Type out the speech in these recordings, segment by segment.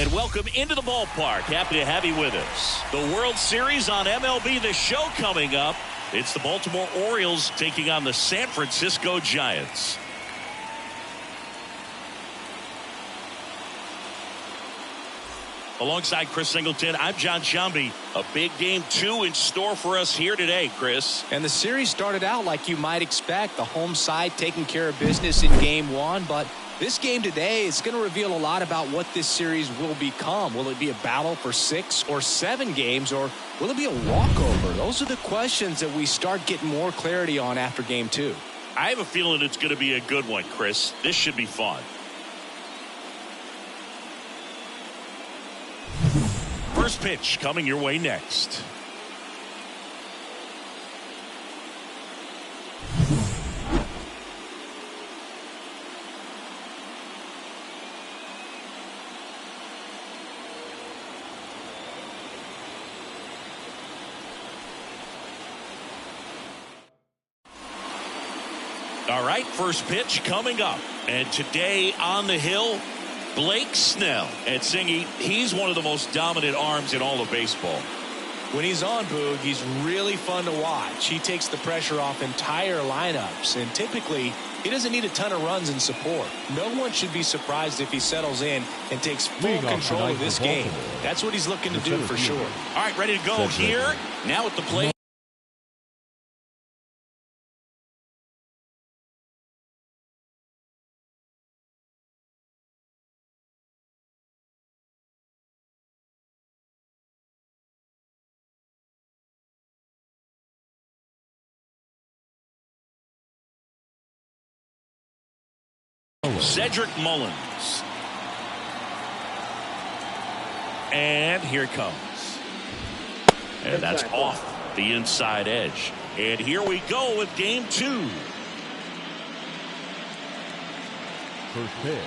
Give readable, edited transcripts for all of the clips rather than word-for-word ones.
And welcome into the ballpark. Happy to have you with us. The World Series on MLB The Show coming up. It's the Baltimore Orioles taking on the San Francisco Giants. Alongside Chris Singleton, I'm John Shambi. A big game 2 in store for us here today, Chris. And the series started out like you might expect. The home side taking care of business in game 1, but this game today is going to reveal a lot about what this series will become. Will it be a battle for 6 or 7 games, or will it be a walkover? Those are the questions that we start getting more clarity on after game 2. I have a feeling it's going to be a good one, Chris. This should be fun. First pitch coming your way next. All right, first pitch coming up. And today on the hill, Blake Snell. And Singy, he's one of the most dominant arms in all of baseball. When he's on, Boog, he's really fun to watch. He takes the pressure off entire lineups, and typically he doesn't need a ton of runs and support. No one should be surprised if he settles in and takes full control of this game. That's what he's looking to do for sure. All right, ready to go here. Now at the plate. Cedric Mullins. And here it comes. And that's off the inside edge. And here we go with game 2. First pitch,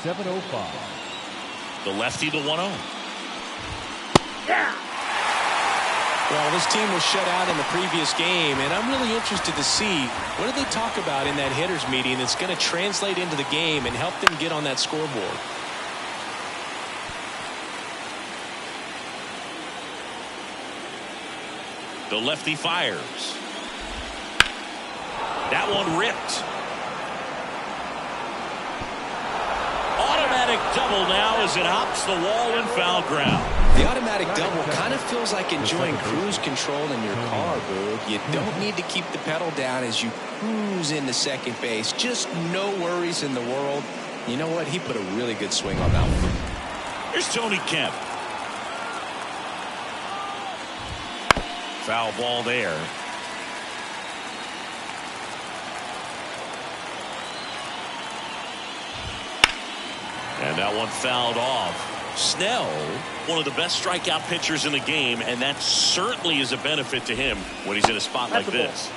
7:05. The lefty, the 1-0. Yeah. Well, this team was shut out in the previous game, and I'm really interested to see what do they talk about in that hitters meeting that's going to translate into the game and help them get on that scoreboard. The lefty fires. That one ripped. Automatic double now as it hops the wall in foul ground. The automatic double kind of feels like enjoying cruise control in your car, Boog. You don't need to keep the pedal down as you cruise into second base. Just no worries in the world. You know what? He put a really good swing on that one. Here's Tony Kemp. Foul ball there. And that one fouled off. Snell, one of the best strikeout pitchers in the game, and that certainly is a benefit to him when he's in a spot like this.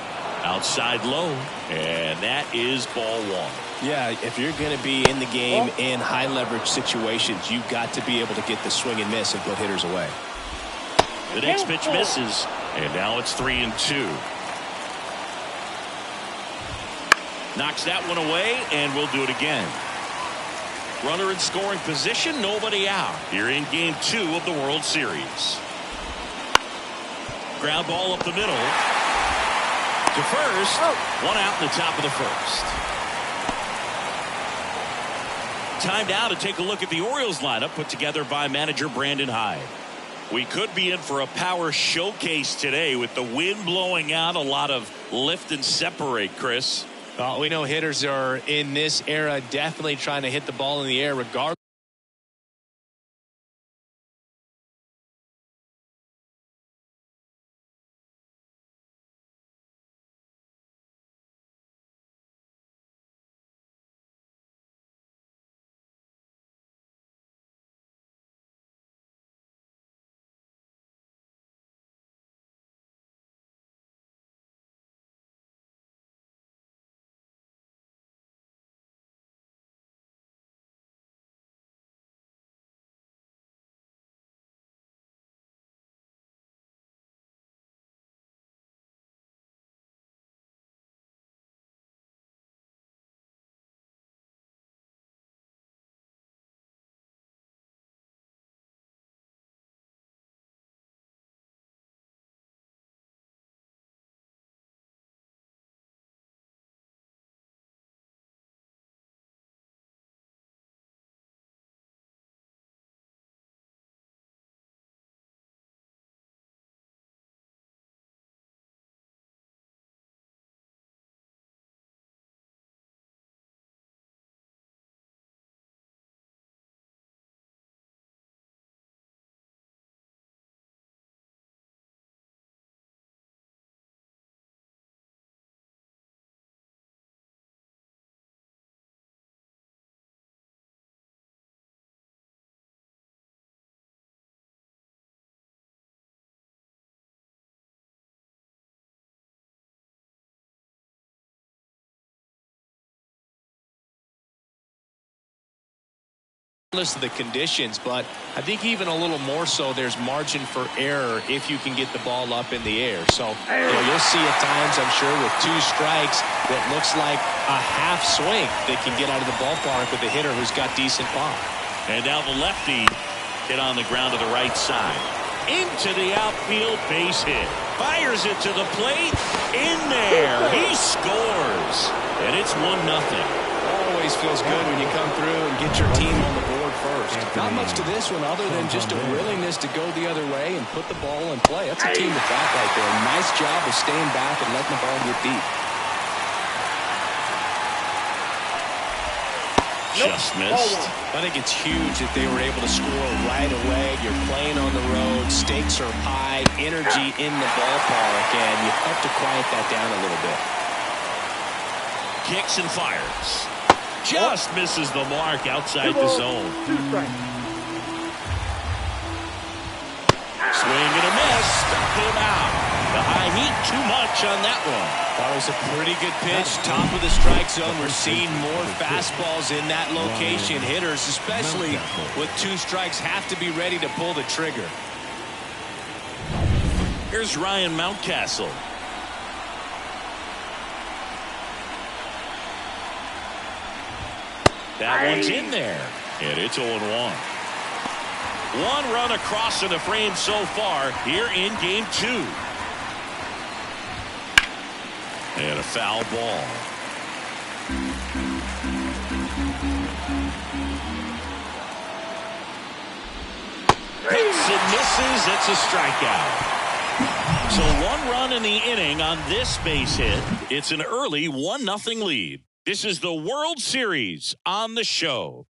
Outside low, and that is ball one. Yeah, if you're going to be in the game in high leverage situations, you've got to be able to get the swing and miss and put hitters away. The next pitch misses, and now it's 3-2. Knocks that one away, and we'll do it again. Runner in scoring position, nobody out. You're in game 2 of the World Series. Ground ball up the middle. To first, one out in the top of the first. Time now to take a look at the Orioles lineup put together by manager Brandon Hyde. We could be in for a power showcase today with the wind blowing out, a lot of lift and separate, Chris. We know hitters are in this era definitely trying to hit the ball in the air regardless. Of the conditions, but I think even a little more so there's margin for error if you can get the ball up in the air. So you'll see at times, I'm sure, with 2 strikes that looks like a half swing that can get out of the ballpark with a hitter who's got decent pop. And now the lefty hit on the ground to the right side. Into the outfield, base hit. Fires it to the plate. In there. He scores. And it's 1-0. Always feels good when you come through and get your team on the board first. Not much to this one other than just a willingness to go the other way and put the ball in play. That's a team at bat right there. Nice job of staying back and letting the ball get deep. Just missed. I think it's huge that they were able to score right away. You're playing on the road. Stakes are high. Energy in the ballpark. And you have to quiet that down a little bit. Kicks and fires. Just misses the mark outside the zone. Swing and a miss. Stuck him out. The high heat, too much on that one. That was a pretty good pitch. Top of the strike zone. We're seeing more fastballs in that location. Hitters, especially with 2 strikes, have to be ready to pull the trigger. Here's Ryan Mountcastle. That one's in there, and it's 0-1. 1 run across in the frame so far here in game 2. And a foul ball. Hits and misses. It's a strikeout. So 1 run in the inning on this base hit. It's an early 1-0 lead. This is the World Series on the show.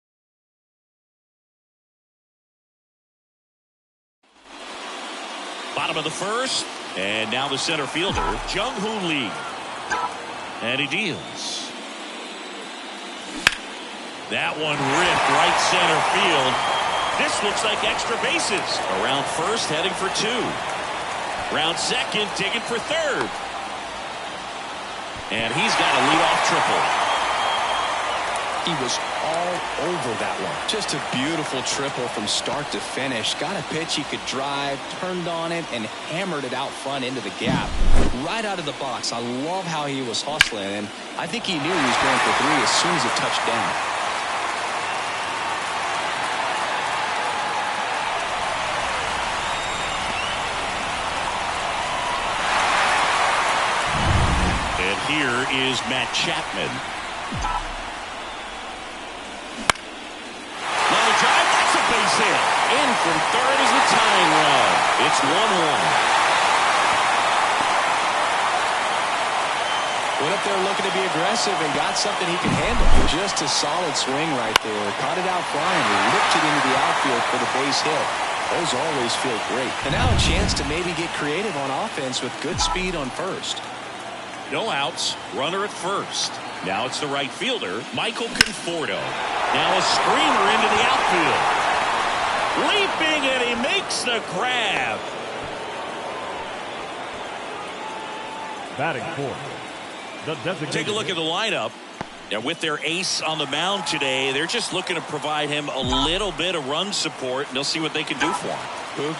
Bottom of the first, and now the center fielder, Jung-Hoo Lee. And he deals. That one ripped right center field. This looks like extra bases. Around first, heading for two. Round second, digging for third. And he's got a leadoff triple. He was all over that one. Just a beautiful triple from start to finish. Got a pitch he could drive, turned on it, and hammered it out front into the gap. Right out of the box. I love how he was hustling, and I think he knew he was going for three as soon as it touched down. And here is Matt Chapman. Base hit. In from third is the tying run. It's 1-1. Went up there looking to be aggressive and got something he can handle. Just a solid swing right there. Caught it out flying and whipped it into the outfield for the base hit. Those always feel great. And now a chance to maybe get creative on offense with good speed on first. No outs. Runner at first. Now it's the right fielder, Michael Conforto. Now a screamer into the outfield. Leaping, and he makes the grab. Batting fourth, the designated. Take a look at the lineup. Now, with their ace on the mound today, they're just looking to provide him a little bit of run support, and they'll see what they can do for him.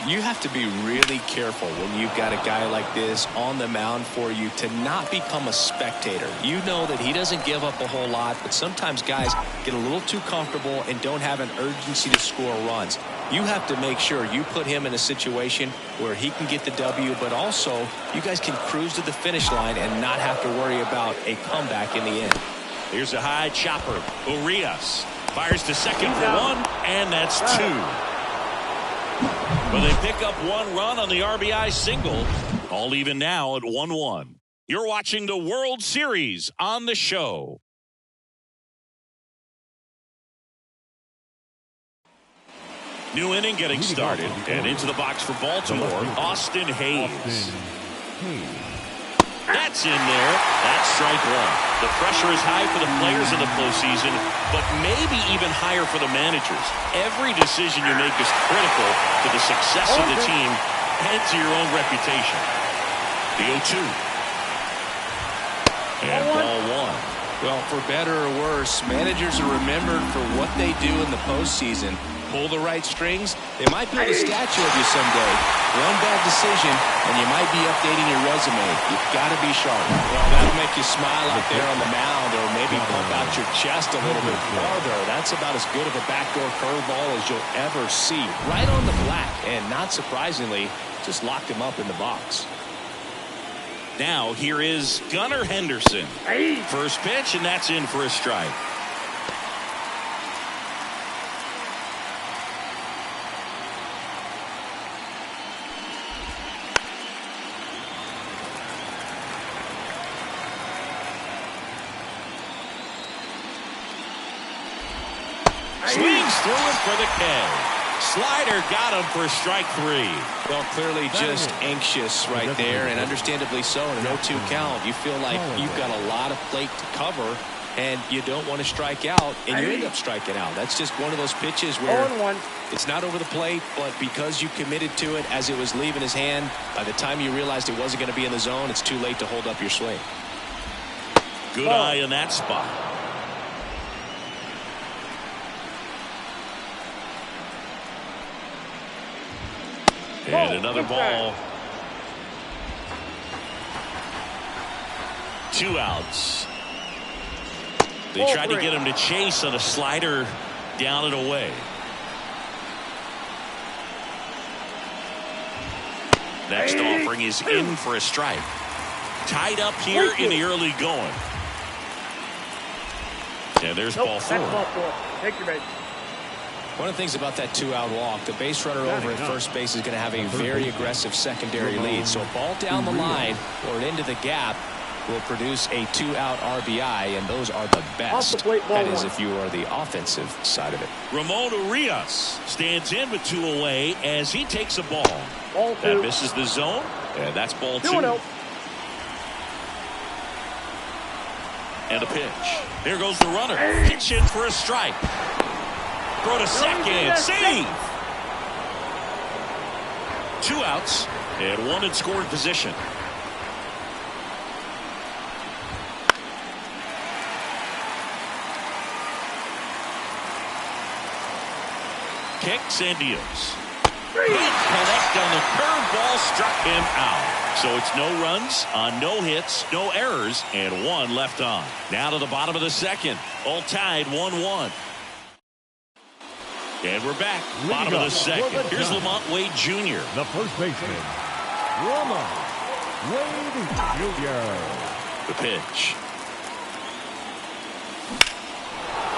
You have to be really careful when you've got a guy like this on the mound for you to not become a spectator. You know that he doesn't give up a whole lot, but sometimes guys get a little too comfortable and don't have an urgency to score runs. You have to make sure you put him in a situation where he can get the W, but also you guys can cruise to the finish line and not have to worry about a comeback in the end. Here's a high chopper. Urias fires to second for one, and that's two. But they pick up one run on the RBI single. All even now at 1-1. You're watching the World Series on the show. New inning getting started, and into the box for Baltimore, Austin Hayes. That's in there. That's strike one. The pressure is high for the players in the postseason, but maybe even higher for the managers. Every decision you make is critical to the success of the team and to your own reputation. The 0-2. And ball one. Well, for better or worse, managers are remembered for what they do in the postseason. Pull the right strings, they might build a statue of you someday. One bad decision, and you might be updating your resume. You've got to be sharp. Well, that'll make you smile out there on the mound, or maybe pump out your chest a little bit farther. That's about as good of a backdoor curveball as you'll ever see. Right on the black, and not surprisingly, just locked him up in the box. Now here is Gunnar Henderson. First pitch, and that's in for a strike. Swings through it for the K. Slider got him for strike three. Well, clearly just anxious right there, and understandably so. In an 0-2 count, you feel like you've got a lot of plate to cover, and you don't want to strike out, and you end up striking out. That's just one of those pitches where it's not over the plate, but because you committed to it as it was leaving his hand, by the time you realized it wasn't going to be in the zone, it's too late to hold up your swing. Good eye in that spot. And another ball. 2 outs. They tried to get him to chase on a slider down and away. Next offering is in for a strike. Tied up here in the early going. And there's ball 4. Take your base. One of the things about that 2-out walk, the base runner over at first base is going to have a very aggressive secondary lead. So a ball down the line or into the gap will produce a 2-out RBI, and those are the best. That is if you are the offensive side of it. Ramon Urias stands in with 2 away as he takes a ball. That misses the zone, and that's ball 2. And a pitch. Here goes the runner. Pitch in for a strike. Throw to second. Save. 2 outs and 1 in scoring position. Kicks and deals. Can't connect on the curveball, struck him out. So it's no runs on no hits, no errors, and 1 left on. Now to the bottom of the second. All tied 1-1. And we're back. Bottom of the second. Here's Lamont Wade Jr. The first baseman, Lamont Wade Jr. The pitch.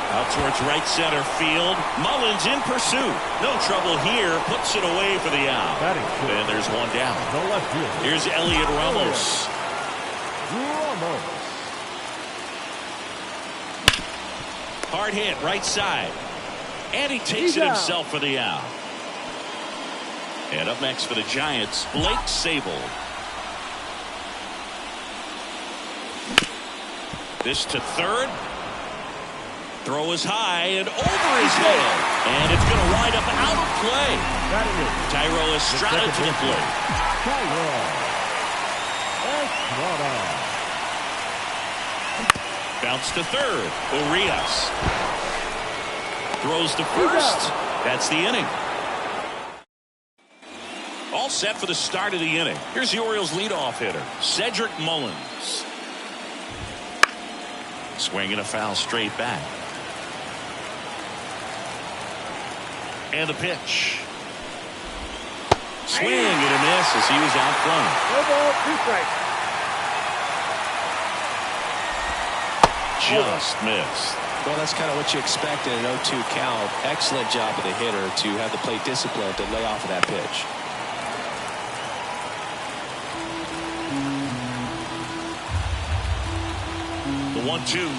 Out towards right center field. Mullins in pursuit. No trouble here. Puts it away for the out. And there's 1 down. The left field. Here's Elliot Ramos. Hard hit right side. And he takes it himself for the out. And up next for the Giants, Blake Sabol. This to third. Throw is high and over his head. And it's going to wind up out of play. Tyro Estrada to the plate. Bounce to third. Urias. Throws to first. That's the inning. All set for the start of the inning. Here's the Orioles leadoff hitter, Cedric Mullins. Swinging a foul straight back. And the pitch. Swing and a miss as he was out front. No ball, 2 strikes. Just missed. Well, that's kind of what you expect in an 0-2 count. Excellent job of the hitter to have the plate discipline to lay off of that pitch. The 1-2.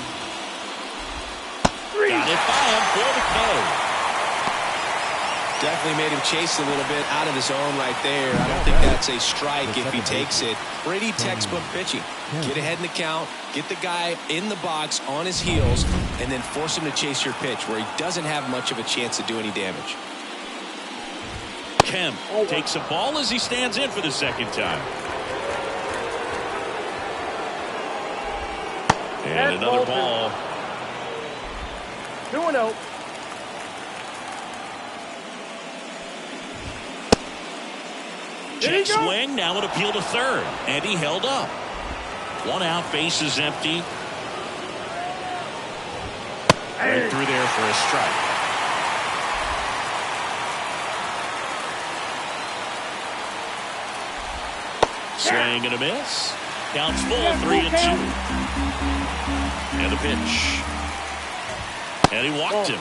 Got it by him for the K. Definitely made him chase a little bit out of the zone right there. I don't think that's a strike if he takes it. Pretty textbook pitching. Get ahead in the count, get the guy in the box on his heels, and then force him to chase your pitch where he doesn't have much of a chance to do any damage. Kemp takes a ball as he stands in for the second time. And another ball. 2-0. Check swing, now an appeal to third, and he held up. 1 out, base is empty. Right through there for a strike. Swing and a miss. Counts full, 3-2. And the pitch. And he walked him.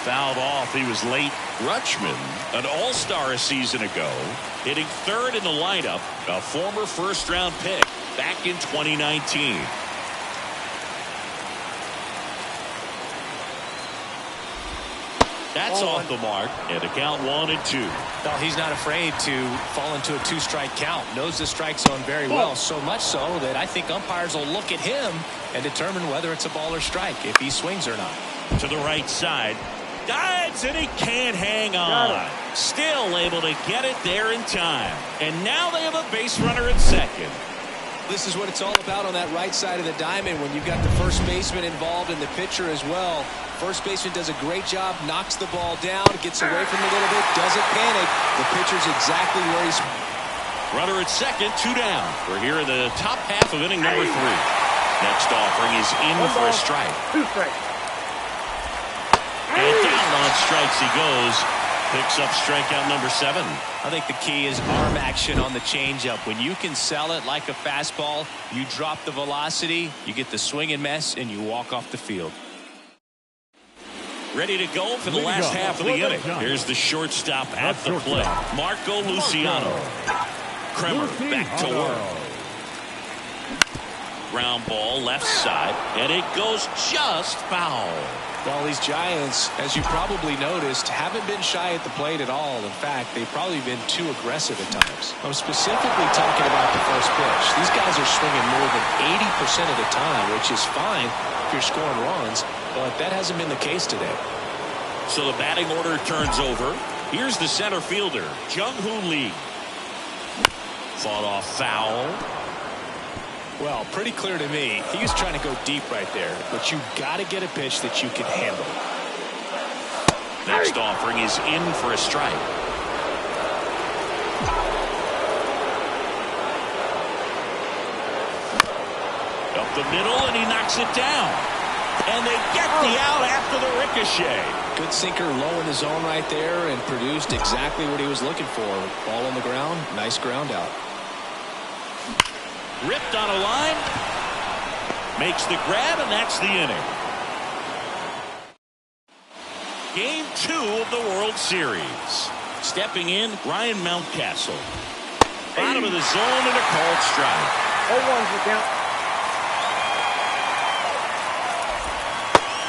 Fouled off. He was late. Rutschman, an all-star a season ago, hitting third in the lineup, a former first-round pick back in 2019. That's off the mark, and the count 1-2. Well, he's not afraid to fall into a 2-strike count. Knows the strike zone very well, so much so that I think umpires will look at him and determine whether it's a ball or strike, if he swings or not. To the right side. Dives, and he can't hang on. Still able to get it there in time. And now they have a base runner at second. This is what it's all about on that right side of the diamond when you've got the first baseman involved and the pitcher as well. First baseman does a great job, knocks the ball down, gets away from it a little bit, doesn't panic. The pitcher's exactly where he's. Runner at second, 2 down. We're here in the top half of inning number 3. Next offering is in for a strike. 2 strikes. And down on strikes he goes. Picks up strikeout number 7. I think the key is arm action on the changeup. When you can sell it like a fastball, you drop the velocity, you get the swing and miss, and you walk off the field. Ready to go for the last half of the inning. Here's the shortstop at the plate, Marco Luciano. Kremer back to work. Ground ball left side, and it goes just foul. Well, these Giants, as you probably noticed, haven't been shy at the plate at all. In fact, they've probably been too aggressive at times. I'm specifically talking about the first pitch. These guys are swinging more than 80% of the time, which is fine if you're scoring runs, but that hasn't been the case today. So the batting order turns over. Here's the center fielder, Jung-Hoo Lee. Fought off foul. Well, pretty clear to me. He was trying to go deep right there, but you got to get a pitch that you can handle. Next offering is in for a strike. Up the middle, and he knocks it down. And they get the out after the ricochet. Good sinker low in the zone right there and produced exactly what he was looking for. Ball on the ground, nice ground out. Ripped on a line. Makes the grab, and that's the inning. Game 2 of the World Series. Stepping in, Ryan Mountcastle. Bottom of the zone and a called strike. 0-1's the count.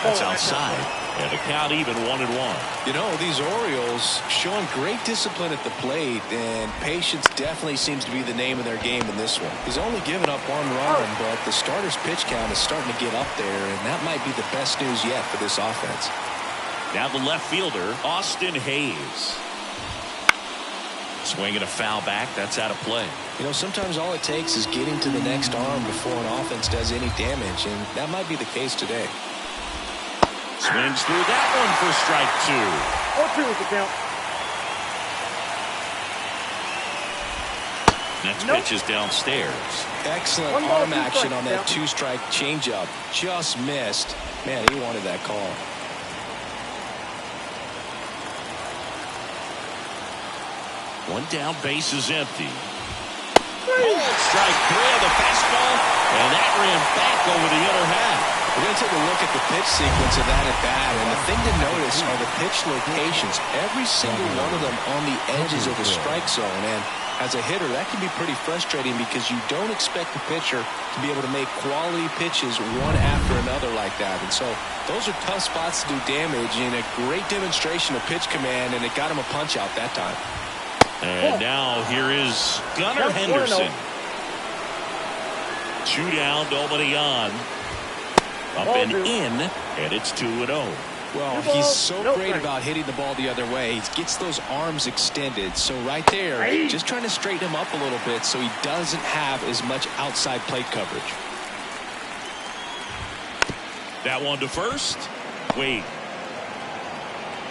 That's outside. And the count even 1-1. You know, these Orioles showing great discipline at the plate, and patience definitely seems to be the name of their game in this one. He's only given up 1 run, but the starter's pitch count is starting to get up there, and that might be the best news yet for this offense. Now the left fielder, Austin Hayes. Swinging a foul back. That's out of play. You know, sometimes all it takes is getting to the next arm before an offense does any damage, and that might be the case today. Swings through that one for strike 2. 0-2 is the count. Next pitch is downstairs. Excellent arm action on that 2-strike changeup. Just missed. Man, he wanted that call. One down, base is empty. Bold strike 3 on the fastball, and that ran back over the inner half. We're going to take a look at the pitch sequence of that at bat, and the thing to notice are the pitch locations. Every single one of them on the edges of the strike zone, and as a hitter, that can be pretty frustrating because you don't expect the pitcher to be able to make quality pitches one after another like that. And so those are tough spots to do damage, and a great demonstration of pitch command, and it got him a punch out that time. And now here is Gunnar Henderson. 2 down, nobody on. Up and in, and it's 2-0. Well, he's so great about hitting the ball the other way. He gets those arms extended. So right there, just trying to straighten him up a little bit so he doesn't have as much outside plate coverage. That one to first. Wade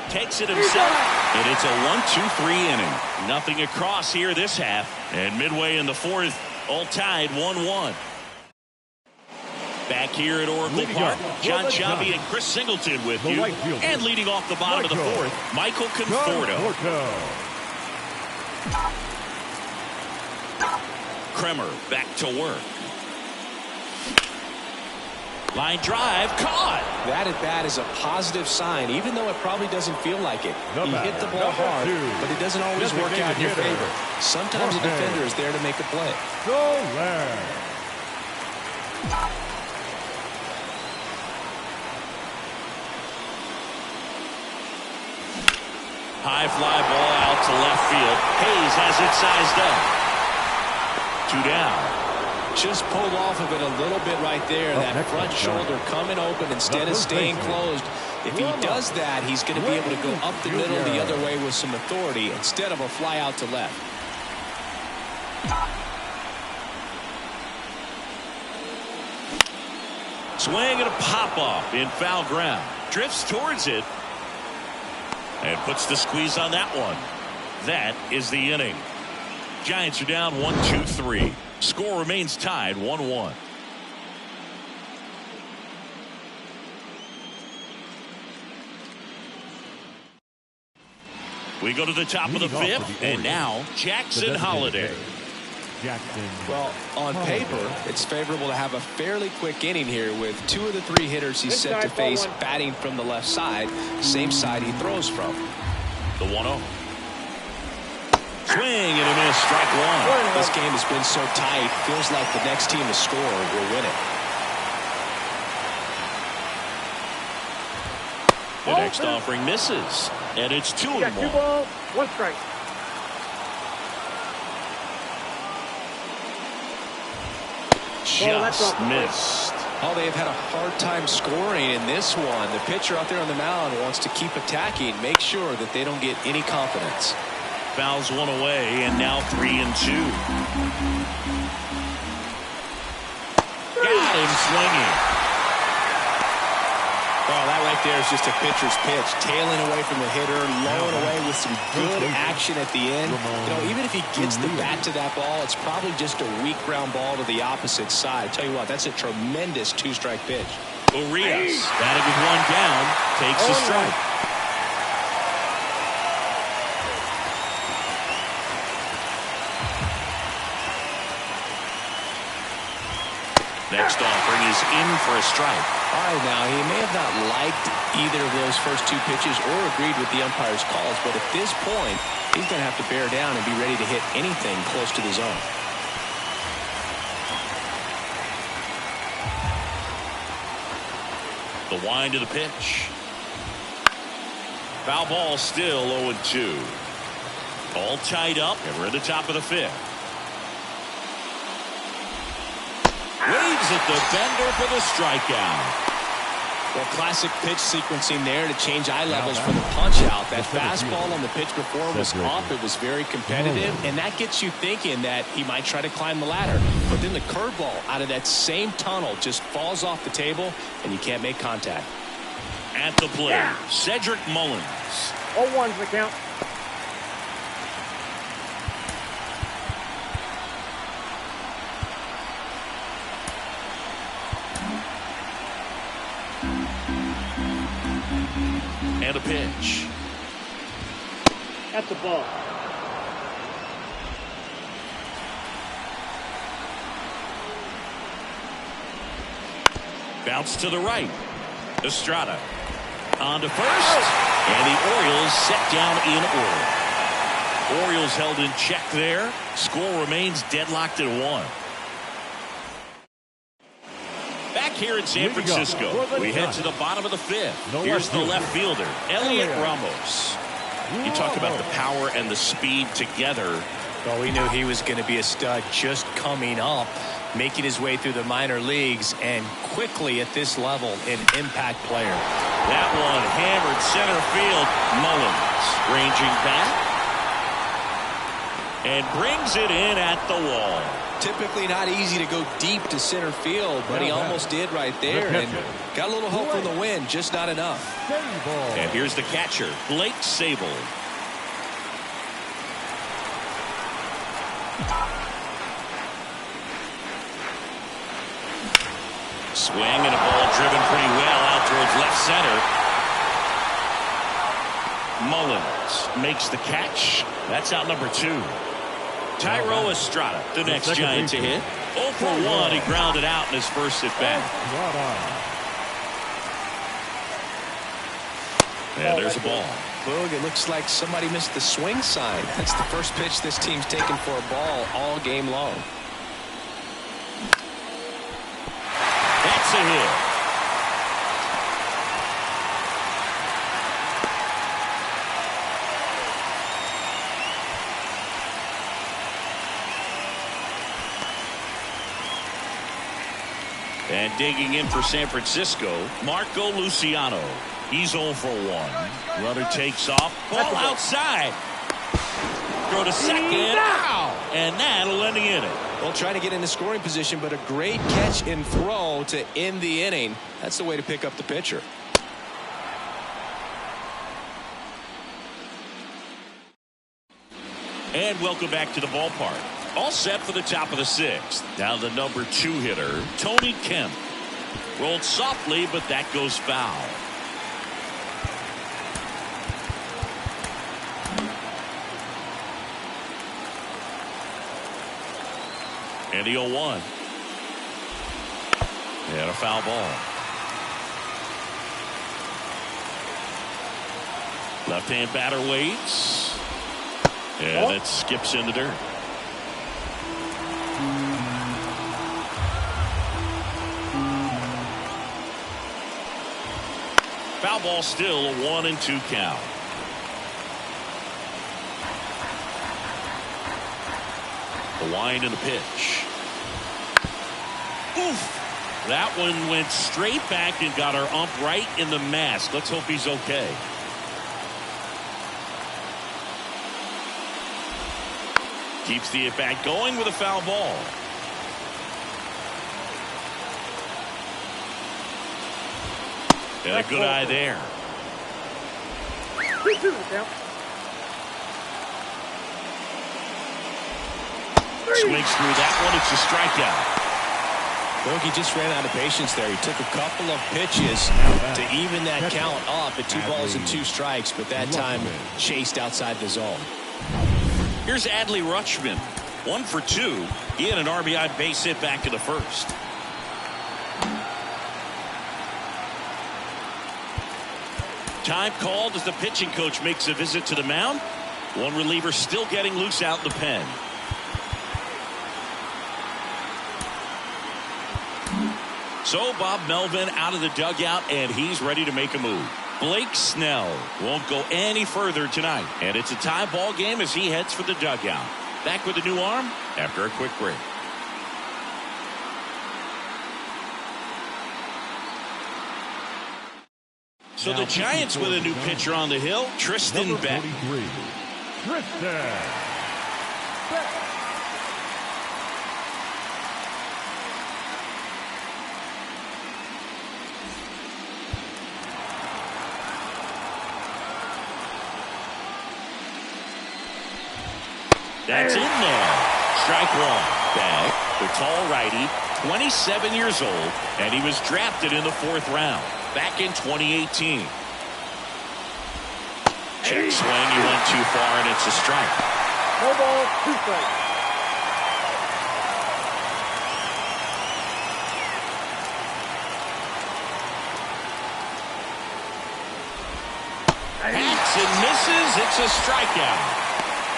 takes it himself, and it's a 1-2-3 inning. Nothing across here this half, and midway in the 4th, all tied 1-1. Back here at Oracle Park, John Chavi and Chris Singleton with you. And leading off the bottom of the 4th, Michael Conforto. Kremer back to work. Line drive, caught. That at bat is a positive sign, even though it probably doesn't feel like it. He hit the ball hard, but it doesn't always work out in your favor. Sometimes a defender is there to make a play. High fly ball out to left field. Hayes has it sized up. 2 down. Just pulled off of it a little bit right there. That front shoulder coming open instead of staying closed. If he does that, he's going to be able to go up the middle the other way with some authority instead of a fly out to left. Swing and a pop off in foul ground. Drifts towards it. And puts the squeeze on that one. That is the inning. Giants are down 1-2-3. Score remains tied 1-1. We go to the top of the 5th, and now Jackson Holliday. Well, on paper, it's favorable to have a fairly quick inning here with 2 of the 3 hitters he's set to face batting from the left side, same side he throws from. The 1-0. Swing and a miss, strike 1. This game has been so tight, feels like the next team to score will win it. The next offering misses, and it's 2-1. 2 balls, 1 strike. Just missed. Oh, they have had a hard time scoring in this one. The pitcher out there on the mound wants to keep attacking, make sure that they don't get any confidence. Fouls one away, and now 3-2. Got him swinging. Oh, that right there is just a pitcher's pitch. Tailing away from the hitter, lowing away with some good action at the end. You know, even if he gets the bat to that ball, it's probably just a weak ground ball to the opposite side. Tell you what, that's a tremendous 2-strike pitch. Orioles, batting with 1 down, takes a strike. Next offering is in for a strike. All right, now, he may have not liked either of those first 2 pitches or agreed with the umpire's calls, but at this point, he's going to have to bear down and be ready to hit anything close to the zone. The wind of the pitch. Foul ball, still 0-2. All tied up, and we're in the top of the 5th. Waves at the bender for the strikeout. Well, classic pitch sequencing there to change eye levels for the punch out. That fastball on the pitch before was off. It was very competitive, and that gets you thinking that he might try to climb the ladder. But then the curveball out of that same tunnel just falls off the table, and you can't make contact. At the plate, Cedric Mullins. 0-1's the count. And a pitch. That's a ball. Bounce to the right. Estrada on to first. And the Orioles set down in order. Orioles held in check there. Score remains deadlocked at 1. Back here in San Francisco, we head to the bottom of the 5th. Here's the left fielder, Elliot Ramos. You talk about the power and the speed together. Well, we knew he was going to be a stud just coming up, making his way through the minor leagues, and quickly at this level, an impact player. That one hammered center field. Mullins ranging back and brings it in at the wall. Typically not easy to go deep to center field, but he almost did right there, and got a little help from the wind, just not enough. And here's the catcher, Blake Sable. Swing and a ball driven pretty well out towards left center. Mullins makes the catch. That's out number 2. Tyro Estrada, the next Giant to hit. 0 for 1. He grounded out in his first at bat. And there's a ball. Boog, it looks like somebody missed the swing sign. That's the first pitch this team's taken for a ball all game long. That's a hit. And digging in for San Francisco, Marco Luciano. He's 0 for 1. Runner takes off. Ball outside. Throw to second. And that'll end the inning. Well, trying to get into scoring position, but a great catch and throw to end the inning. That's the way to pick up the pitcher. And welcome back to the ballpark. All set for the top of the 6th. Now the number 2 hitter, Tony Kemp. Rolled softly, but that goes foul. And the 0-1. And a foul ball. Left-hand batter waits. And it skips in the dirt. Foul Foul ball still, a 1-2 count. The wind and the pitch. Oof. That one went straight back and got our ump right in the mask. Let's hope he's okay. Keeps the at-bat going with a foul ball. And a good eye there. Swings through that one. It's a strikeout. Bogey just ran out of patience there. He took a couple of pitches to even that count up at 2 balls and 2 strikes, but that time chased outside the zone. Here's Adley Rutschman. 1 for 2. He had an RBI base hit back in the first. Time called as the pitching coach makes a visit to the mound. One reliever still getting loose out in the pen. So Bob Melvin out of the dugout, and he's ready to make a move. Blake Snell won't go any further tonight, and it's a tie ball game as he heads for the dugout. Back with a new arm after a quick break. So the Giants with a new pitcher on the hill, Tristan Beck. Tristan Beck. That's in there. Strike one. Beck, the tall righty, 27 years old, and he was drafted in the 4th round back in 2018. Check swing. He went too far, and it's a strike. No ball, 2 strikes. Hacks and misses. It's a strikeout.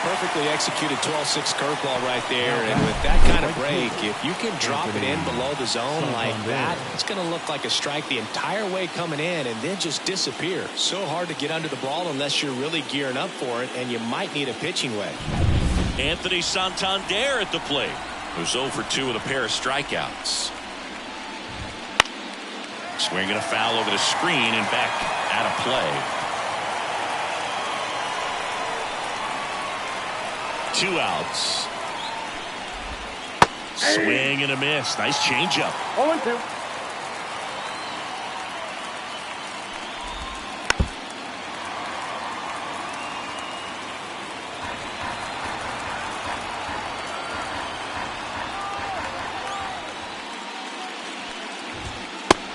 Perfectly executed 12-6 curveball right there, and with that kind of break, if you can drop it in below the zone like that, it's going to look like a strike the entire way coming in and then just disappear. So hard to get under the ball unless you're really gearing up for it, and you might need a pitching wedge. Anthony Santander at the plate, who's 0 for 2 with a pair of strikeouts. Swinging a foul over the screen and back out of play. 2 outs. Swing and a miss. Nice changeup. 0-2.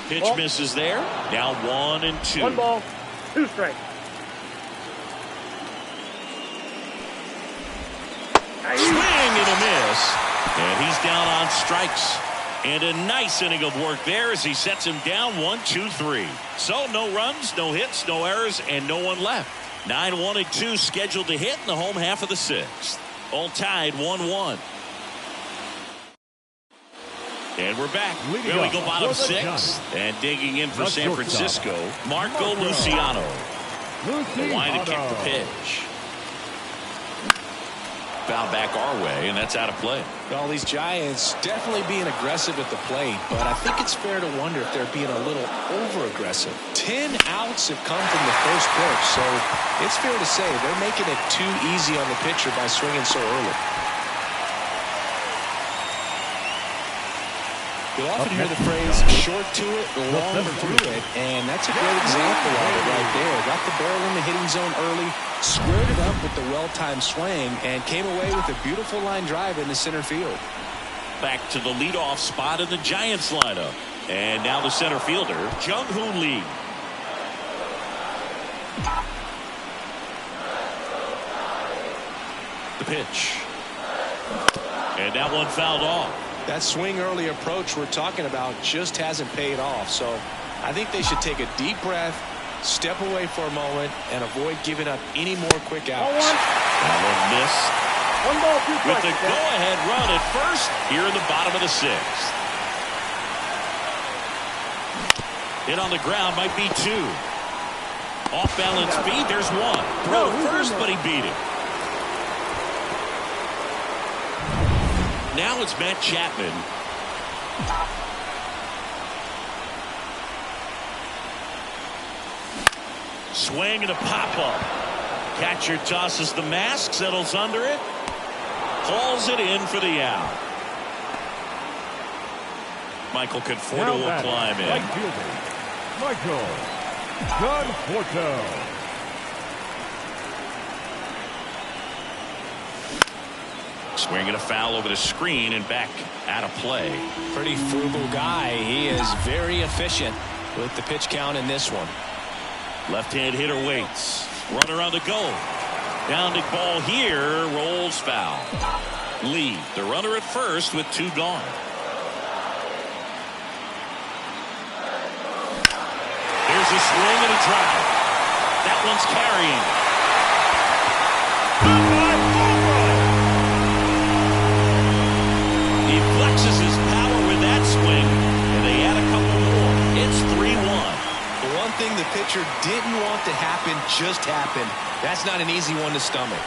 Pitch misses there. Now 1-2. 1 ball, 2 strikes. Swing and a miss. And he's down on strikes. And a nice inning of work there as he sets him down 1-2-3. So no runs, no hits, no errors, and no one left. 9-1-2 scheduled to hit in the home half of the 6th. All tied 1-1. And we're back. Here we go, bottom 6th. And digging in for San Francisco, Marco Luciano. The line to kick the pitch. Foul back our way, and that's out of play. Well, these Giants definitely being aggressive at the plate, but I think it's fair to wonder if they're being a little over-aggressive. 10 outs have come from the first pitch, so it's fair to say they're making it too easy on the pitcher by swinging so early. You'll often hear the phrase, short to it, long through it, and that's a great example of it right there. Got the barrel in the hitting zone early, squared it up with the well-timed swing, and came away with a beautiful line drive in the center field. Back to the leadoff spot in the Giants lineup. And now the center fielder, Jung-Hoo Lee. The pitch. And that one fouled off. That swing early approach we're talking about just hasn't paid off. So I think they should take a deep breath, step away for a moment, and avoid giving up any more quick outs. That one missed. 1 ball, 2 strikes. With the go-ahead run at first here in the bottom of the 6th. Hit on the ground might be 2. Off balance feed. There's one. Throw to first, but he beat it. Now it's Matt Chapman. Swing and a pop-up. Catcher tosses the mask, settles under it. Hauls it in for the out. Michael Conforto will climb in. Right fielder, Michael Conforto. Swing and a foul over the screen and back out of play. Pretty frugal guy. He is very efficient with the pitch count in this one. Left-hand hitter waits. Runner on the go. Pounding ball here. Rolls foul. Lee, the runner at first with 2 gone. Here's a swing and a drive. That one's carrying. He flexes his power with that swing, and they add a couple more. It's 3-1. The one thing the pitcher didn't want to happen just happened. That's not an easy one to stomach.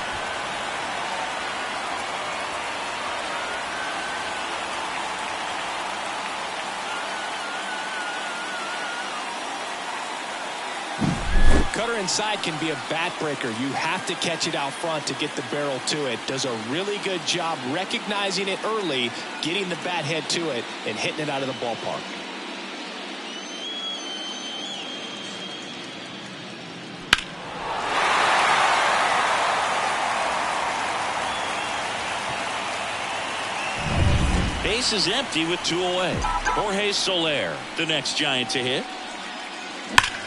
Cutter inside can be a bat breaker. You have to catch it out front to get the barrel to it. Does a really good job recognizing it early, getting the bat head to it, and hitting it out of the ballpark. Base is empty with 2 away. Jorge Soler, the next Giant to hit.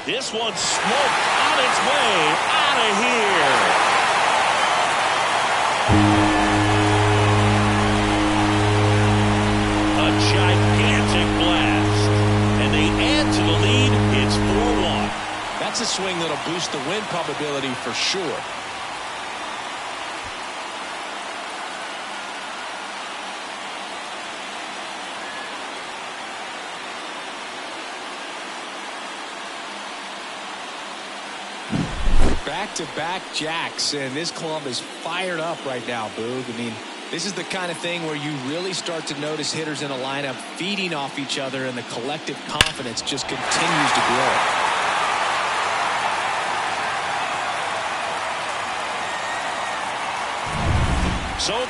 This one's smoked on its way out of here. A gigantic blast. And they add to the lead. It's 4-1. That's a swing that'll boost the win probability for sure. Back-to-back jacks, and this club is fired up right now, Boog. I mean, this is the kind of thing where you really start to notice hitters in a lineup feeding off each other, and the collective confidence just continues to grow. So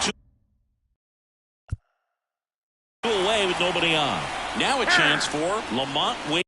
2 away with nobody on. Now a chance for Lamont Wade.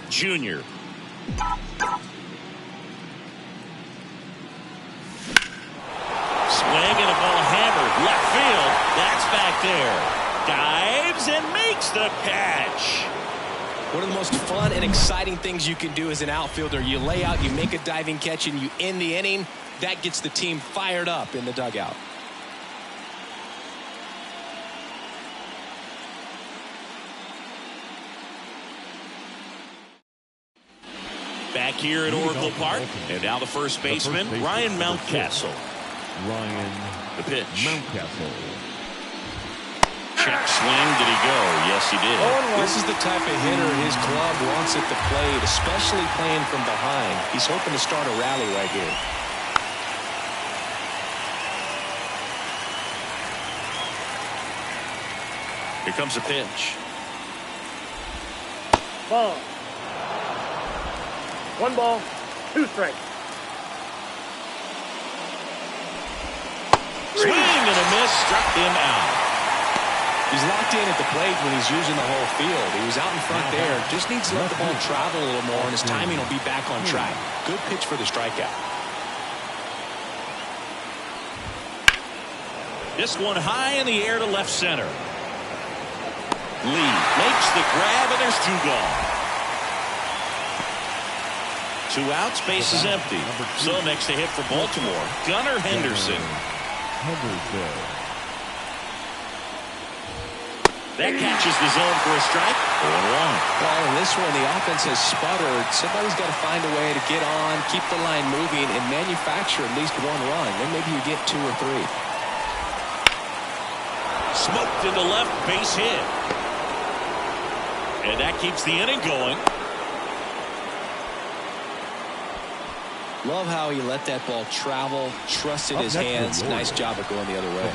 Jr. Swing and a ball hammered left field. That's back there. Dives and makes the catch. One of the most fun and exciting things you can do as an outfielder. You lay out, you make a diving catch, and you end the inning. That gets the team fired up in the dugout. Back here at Oracle Park, and now the first baseman, Ryan Mountcastle. The pitch. Mountcastle. Check swing. Did he go? Yes, he did. This is the type of hitter his club wants at the plate, especially playing from behind. He's hoping to start a rally right here. Here comes a pitch. Ball. 1 ball, 2 strikes. Swing and a miss, struck him out. He's locked in at the plate when he's using the whole field. He was out in front there. Just needs to let the ball travel a little more, and his timing will be back on track. Good pitch for the strikeout. This one high in the air to left center. Lee makes the grab, and there's 2 gone. 2 outs, base is empty. So next to hit for Baltimore, Gunnar Henderson. That catches the zone for a strike. 0-1. Well, in this one, the offense has sputtered. Somebody's got to find a way to get on, keep the line moving, and manufacture at least 1 run. Then maybe you get 2 or 3. Smoked into left, base hit. And that keeps the inning going. Love how he let that ball travel, trusted his hands. Nice job of going the other way.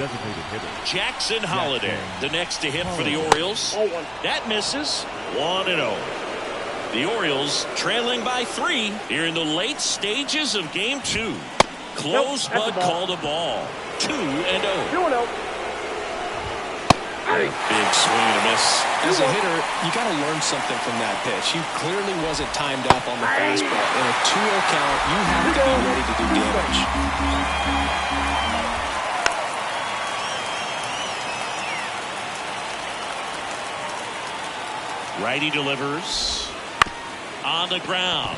Jackson Holliday, the next to hit for the Orioles. That misses. 1-0. The Orioles trailing by 3 here in the late stages of game 2. Close but called a ball. 2-0. 2-0. Big swing and a miss. As a hitter, you got to learn something from that pitch. He clearly wasn't timed up on the fastball. In a 2-0 count, you have to be ready to do damage. Righty delivers on the ground.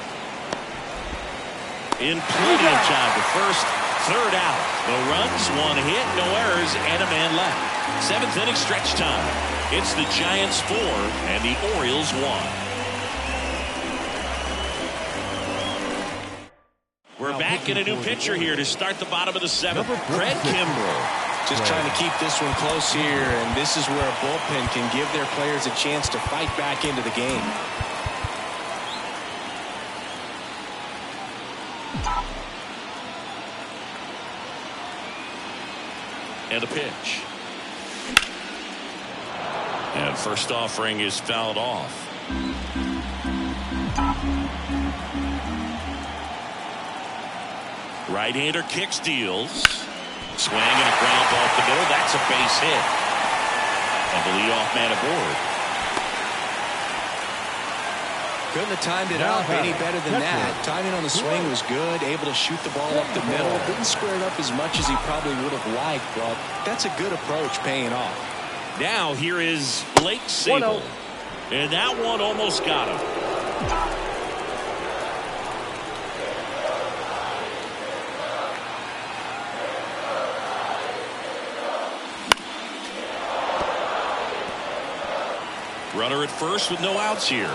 In plenty of time to first, 3rd out. No runs, 1 hit, no errors, and a man left. 7th inning stretch time. It's the Giants 4 and the Orioles 1. We're back in a new pitcher here to start the bottom of the 7th. Craig Kimbrell. Just trying to keep this one close here, and this is where a bullpen can give their players a chance to fight back into the game. And a pitch. And first offering is fouled off. Right-hander kick steals. Swing and a ground ball up the middle. That's a base hit. And the leadoff man aboard. Couldn't have timed it up any better than that. Timing on the swing was good. Able to shoot the ball up the middle. Didn't square it up as much as he probably would have liked, but that's a good approach paying off. Now here is Blake Sable. And that one almost got him. Runner at first with no outs here.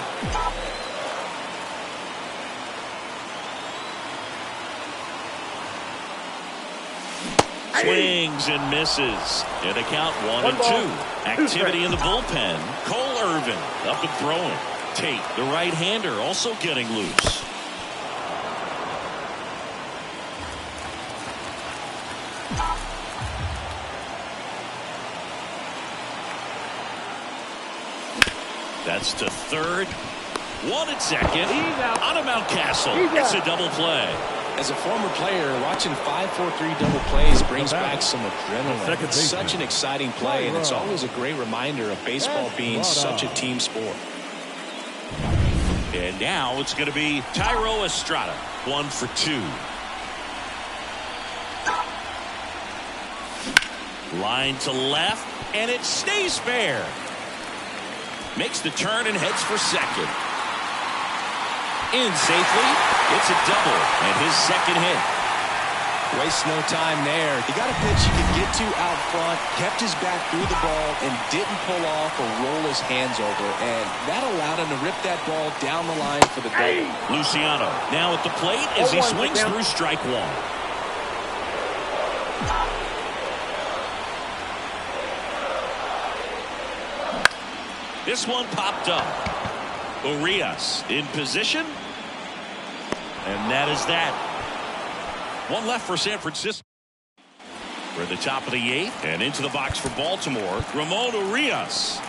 Swings and misses. And a count 1-2. Activity in the bullpen. Cole Irvin up and throwing. Tate, the right-hander, also getting loose. That's to 3rd. 1 at 2nd. On to Mountcastle. It's a double play. As a former player, watching 5-4-3 double plays brings back some adrenaline. It's such an exciting play, and it's always a great reminder of baseball being such a team sport. And now it's going to be Tyro Estrada. 1 for 2. Line to left, and it stays fair. Makes the turn and heads for second. In safely. It's a double and his 2nd hit. Wastes no time there. He got a pitch he could get to out front, kept his back through the ball, and didn't pull off or roll his hands over. And that allowed him to rip that ball down the line for the double. Luciano now at the plate as he swings through strike 1. This one popped up. Urias in position. And that is that. 1 left for San Francisco. We're at the top of the 8th and into the box for Baltimore. Ramon Urias.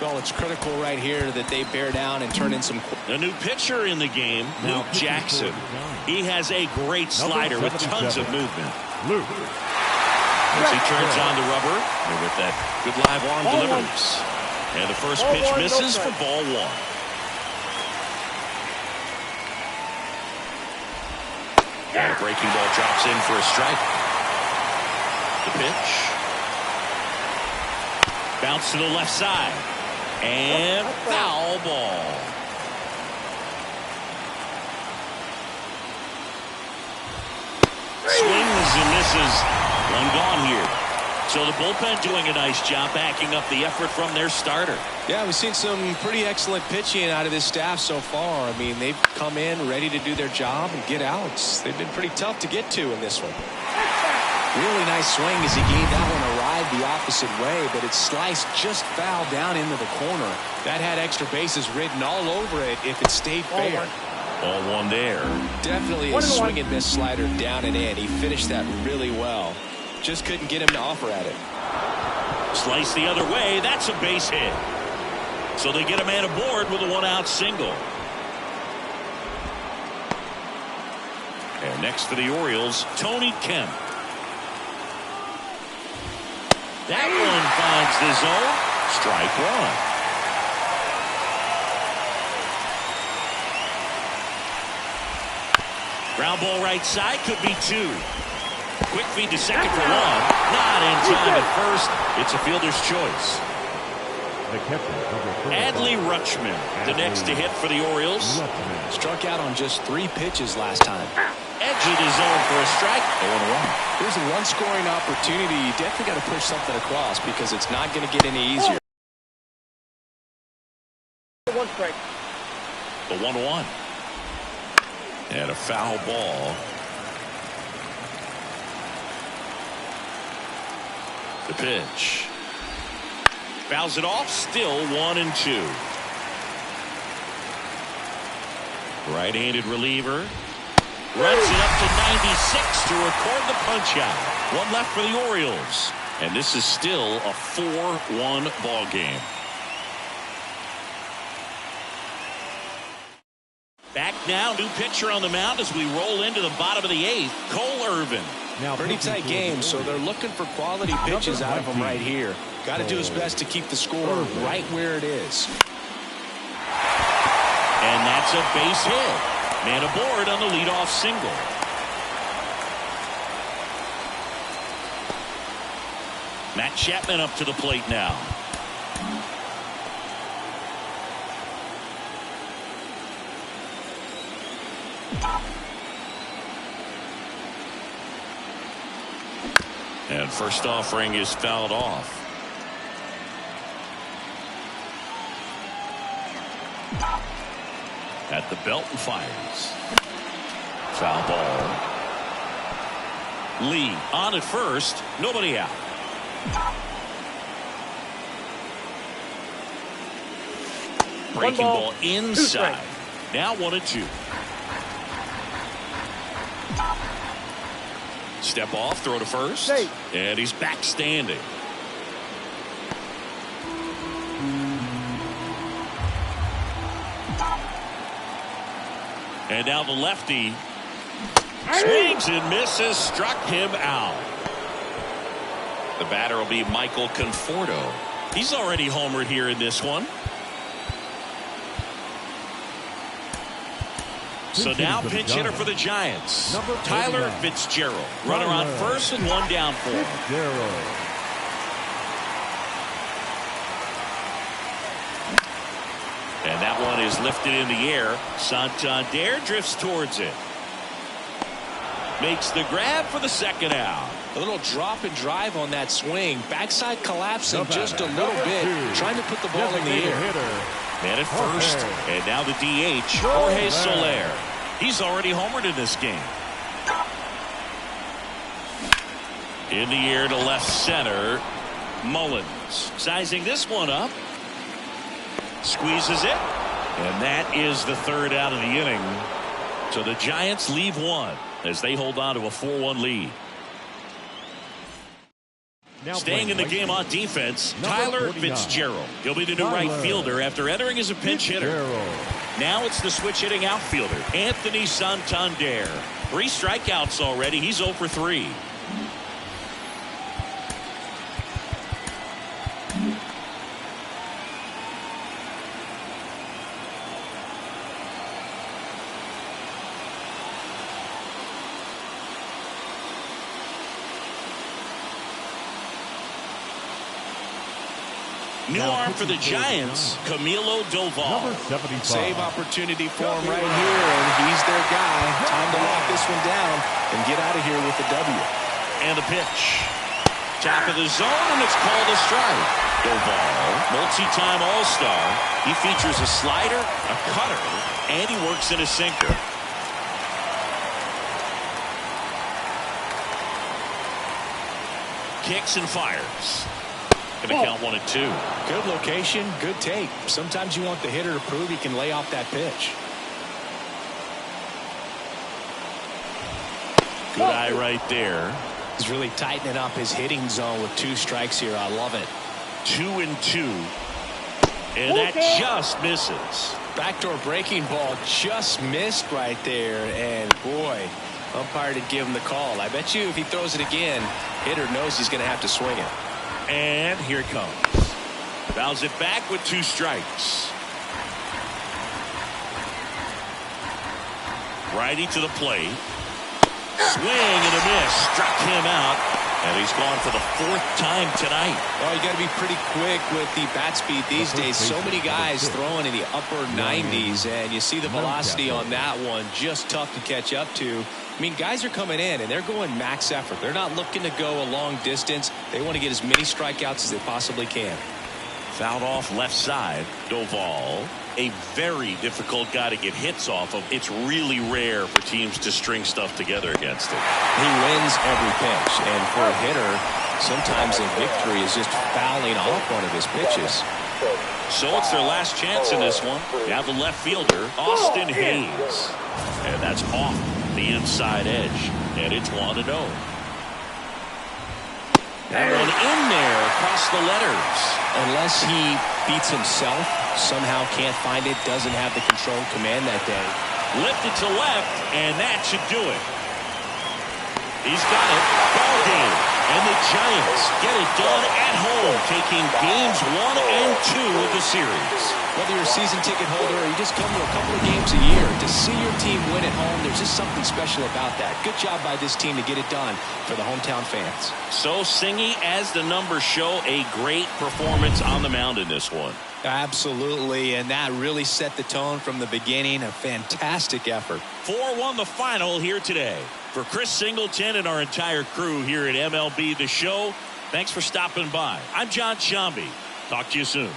Well, it's critical right here that they bear down and turn in some. A new pitcher in the game, Luke Jackson. He has a great slider with tons of movement. Luke. As he turns on the rubber, and with that good live arm delivers. And the first pitch misses for ball one. And a breaking ball drops in for a strike. The pitch. Bounce to the left side. And foul ball. Swings and misses. One gone here. So the bullpen doing a nice job backing up the effort from their starter. Yeah, we've seen some pretty excellent pitching out of this staff so far. I mean, they've come in ready to do their job and get outs. They've been pretty tough to get to in this one. Really nice swing as he gave that one a ride the opposite way, but it sliced just foul down into the corner. That had extra bases written all over it if it stayed fair. Ball one there. Definitely a swing and miss slider down and in. He finished that really well. Just couldn't get him to offer at it. Slice the other way. That's a base hit. So they get a man aboard with a one-out single. And next for the Orioles, Tony Kemp. That one finds the zone. Strike one. Ground ball right side, could be two. Quick feed to second for one. Not in time at first. It's a fielder's choice. Adley Rutschman, the next to hit for the Orioles. Struck out on just 3 pitches last time. Edge of the zone for a strike. 0-1. Here's a run-scoring opportunity. You definitely got to push something across because it's not going to get any easier. One strike. The 1-1. And a foul ball. The pitch. Fouls it off. Still 1-2. Right-handed reliever. Runs it up to 96 to record the punch out. One left for the Orioles. And this is still a 4-1 ball game. Back now, new pitcher on the mound as we roll into the bottom of the 8th. Cole Irvin. Now, pretty tight game, so they're looking for quality pitches out of him right here. Got to do his best to keep the score right where it is. And that's a base hit. Man aboard on the leadoff single. Matt Chapman up to the plate now. And first offering is fouled off. At the belt and fires. Foul ball. Lee on at first. Nobody out. Breaking ball inside. Now 1-2. Step off, throw to first. And he's back standing. And now the lefty swings and misses, struck him out. The batter will be Michael Conforto. He's already homered here in this one. So now pinch hitter for the Giants, Tyler Fitzgerald. Runner on first and one down for him. And that one is lifted in the air. Santander drifts towards it. Makes the grab for the second out. A little drop and drive on that swing. Backside collapsing just a little bit. Trying to put the ball in the air. Man at first. And now the DH, Jorge Soler. He's already homered in this game. In the air to left center. Mullins sizing this one up. Squeezes it. And that is the third out of the inning. So the Giants leave one as they hold on to a 4-1 lead. Staying in the game on defense, Tyler 49. Fitzgerald. He'll be the new right fielder after entering as a pinch hitter. Now it's the switch hitting outfielder, Anthony Santander. 3 strikeouts already. He's 0 for 3. New arm for the Giants, Camilo Doval. Save opportunity for him right here, and he's their guy. Time to lock this one down and get out of here with the W. And the pitch. Top of the zone, and it's called a strike. Doval, multi-time All-Star. He features a slider, a cutter, and he works in a sinker. Kicks and fires. Going to count 1-2. Good location, good take. Sometimes you want the hitter to prove he can lay off that pitch. Good eye right there. He's really tightening up his hitting zone with 2 strikes here. I love it. 2-2. And that just misses. Backdoor breaking ball just missed right there. And boy, umpire did give him the call. I bet you if he throws it again, hitter knows he's going to have to swing it. And here it comes. Fouls it back with 2 strikes. Righty to the plate. Swing and a miss. Struck him out. And he's gone for the 4th time tonight. Well, you got to be pretty quick with the bat speed these days. So many guys throwing in the upper 90s, and you see the velocity on that one. Just tough to catch up to. I mean, guys are coming in, and they're going max effort. They're not looking to go a long distance. They want to get as many strikeouts as they possibly can. Fouled off left side. Doval, a very difficult guy to get hits off of. It's really rare for teams to string stuff together against him. He wins every pitch, and for a hitter, sometimes a victory is just fouling off one of his pitches. So it's their last chance in this one. You have the left fielder, Austin Hayes. And that's off the inside edge. And it's 1-0. That one in there across the letters. Unless he beats himself, somehow can't find it, doesn't have the control command that day. Lifted to left, and that should do it. He's got it. Ball game. And the Giants get it done at home, taking games 1 and 2 of the series. Whether you're a season ticket holder or you just come to a couple of games a year, to see your team win at home, there's just something special about that. Good job by this team to get it done for the hometown fans. So, Singy, as the numbers show, a great performance on the mound in this one. Absolutely, and that really set the tone from the beginning. A fantastic effort. 4-1 the final here today. For Chris Singleton and our entire crew here at MLB The Show, thanks for stopping by. I'm John Shambi. Talk to you soon.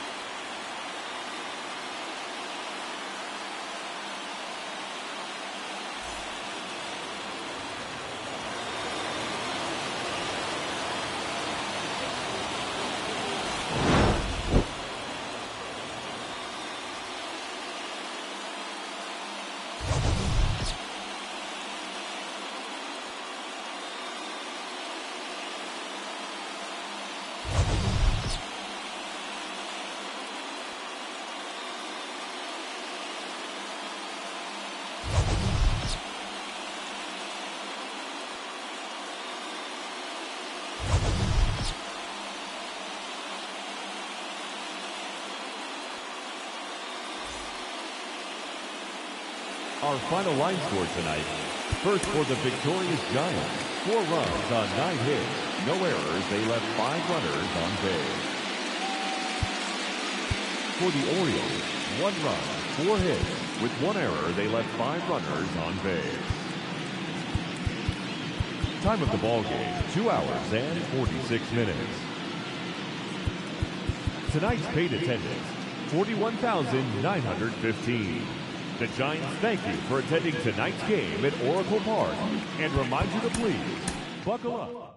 Our final line score tonight. First for the victorious Giants. 4 runs on 9 hits. No errors. They left 5 runners on base. For the Orioles, 1 run, 4 hits. With 1 error, they left 5 runners on base. Time of the ball game, 2 hours and 46 minutes. Tonight's paid attendance, 41,915. The Giants thank you for attending tonight's game at Oracle Park and remind you to please buckle up.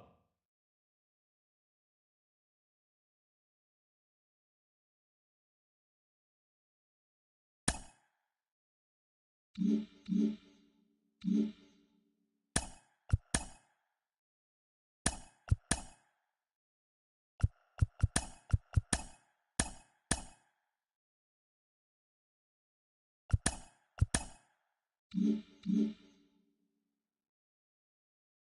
you.